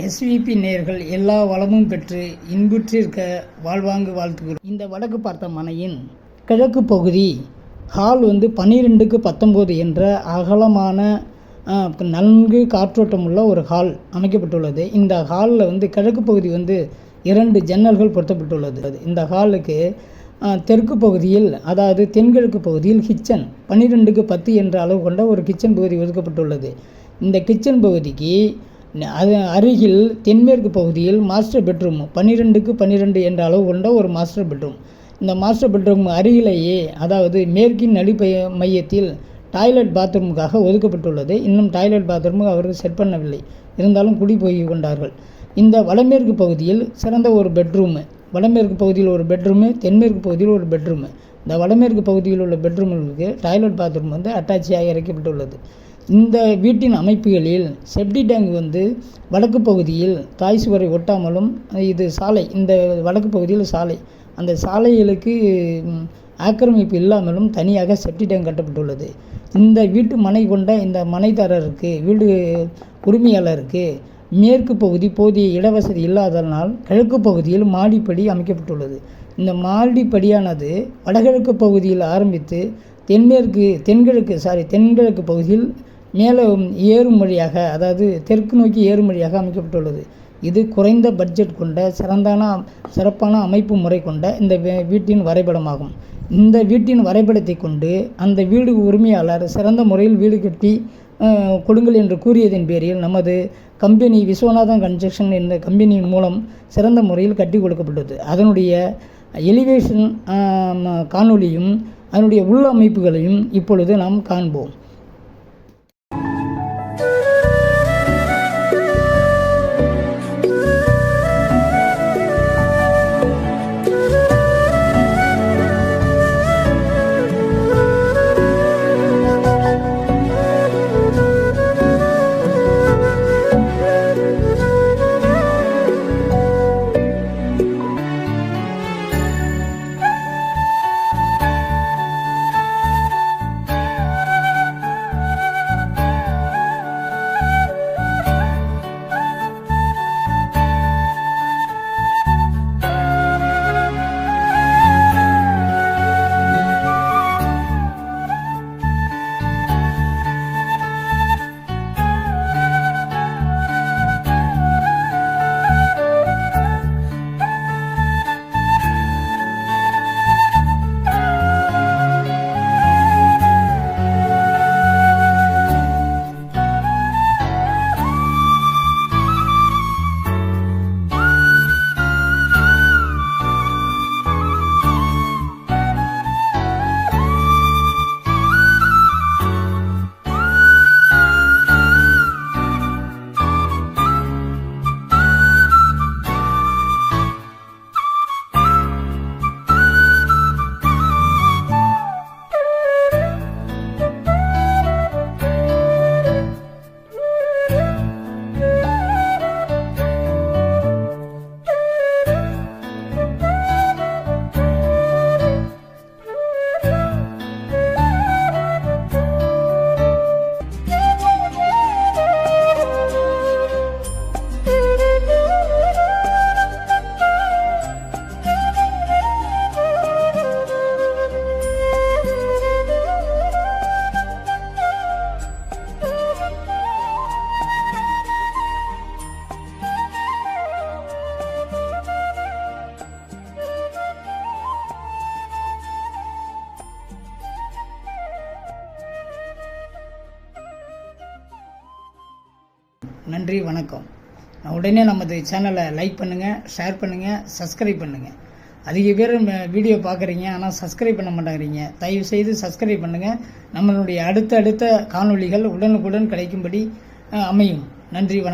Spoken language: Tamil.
எஸ்விபி நேயர்கள் எல்லா வளமும் பெற்று இன்புற்றிருக்க வாழ்வாங்கு வாழ்த்துகிறோம். இந்த வடக்கு பார்த்த மனையின் கிழக்கு பகுதி ஹால் 12க்கு 19 என்ற அகலமான நன்கு காற்றோட்டமுள்ள ஒரு ஹால் அமைக்கப்பட்டுள்ளது. இந்த ஹாலில் கிழக்கு பகுதி 2 ஜன்னல்கள் பொருத்தப்பட்டுள்ளது. இந்த ஹாலுக்கு தெற்கு பகுதியில், அதாவது தென்கிழக்கு பகுதியில் கிச்சன் 12க்கு 10 என்ற அளவு கொண்ட ஒரு கிச்சன் பகுதி ஒதுக்கப்பட்டுள்ளது. இந்த கிச்சன் பகுதிக்கு அருகில் தென்மேற்கு பகுதியில் மாஸ்டர் பெட்ரூம் 12க்கு 12 என்ற அளவு கொண்ட ஒரு மாஸ்டர் பெட்ரூம். இந்த மாஸ்டர் பெட்ரூம் அருகிலேயே, அதாவது மேற்கின் மையத்தில் டாய்லெட் பாத்ரூமுக்காக ஒதுக்கப்பட்டுள்ளது. இன்னும் டாய்லெட் பாத்ரூம் அவர்கள் செட் பண்ணவில்லை, இருந்தாலும் குடி போய் கொண்டார்கள். இந்த வடமேற்கு பகுதியில் சிறந்த ஒரு பெட்ரூமு, வடமேற்கு பகுதியில் ஒரு பெட்ரூமு, தென்மேற்கு பகுதியில் ஒரு பெட்ரூமு. இந்த வடமேற்கு பகுதியில் உள்ள பெட்ரூம்களுக்கு டாய்லெட் பாத்ரூம் அட்டாச்சியாக இறக்கப்பட்டுள்ளது. இந்த வீட்டின் அமைப்புகளில் செப்டி டேங்க் வடக்கு பகுதியில் தாய் சுவரை ஒட்டாமலும், இது சாலை, இந்த வடக்கு பகுதியில் சாலை, அந்த சாலைகளுக்கு ஆக்கிரமிப்பு இல்லாமலும் தனியாக செப்டி டேங்க் கட்டப்பட்டுள்ளது. இந்த வீட்டு மனை கொண்ட இந்த மனைதாரருக்கு, வீடு உரிமையாளருக்கு மேற்கு பகுதி போதிய இடவசதி இல்லாததனால் கிழக்கு பகுதியில் மாடிப்படி அமைக்கப்பட்டுள்ளது. இந்த மாடிப்படியானது வடகிழக்கு பகுதியில் ஆரம்பித்து தென்கிழக்கு பகுதியில் மேலே ஏறும் வழியாக, அதாவது தெற்கு நோக்கி ஏறும் வழியாக அமைக்கப்பட்டுள்ளது. இது குறைந்த பட்ஜெட் கொண்ட சிறப்பான அமைப்பு முறை கொண்ட இந்த வீட்டின் வரைபடமாகும். இந்த வீட்டின் வரைபடத்தை கொண்டு அந்த வீடு உரிமையாளர் சிறந்த முறையில் வீடு கட்டி கொடுங்கள் என்று கூறியதன் பேரில் நமது கம்பெனி விஸ்வநாதன் கன்ஸ்ட்ரக்ஷன் என்ற கம்பெனியின் மூலம் சிறந்த முறையில் கட்டி கொடுக்கப்பட்டது. அதனுடைய எலிவேஷன் காணொளியும் அதனுடைய உள் அமைப்புகளையும் இப்பொழுது நாம் காண்போம். நன்றி, வணக்கம். உடனே நமது சேனலை லைக் பண்ணுங்கள், ஷேர் பண்ணுங்கள், சப்ஸ்கிரைப் பண்ணுங்கள். அதிக பேர் வீடியோ பார்க்குறீங்க, ஆனால் சப்ஸ்கிரைப் பண்ண மாட்டேங்கிறீங்க. தயவுசெய்து சப்ஸ்கிரைப் பண்ணுங்கள். நம்மளுடைய அடுத்த காணொளிகள் உடனுக்குடன் கிடைக்கும்படி அமையும். நன்றி, வணக்கம்.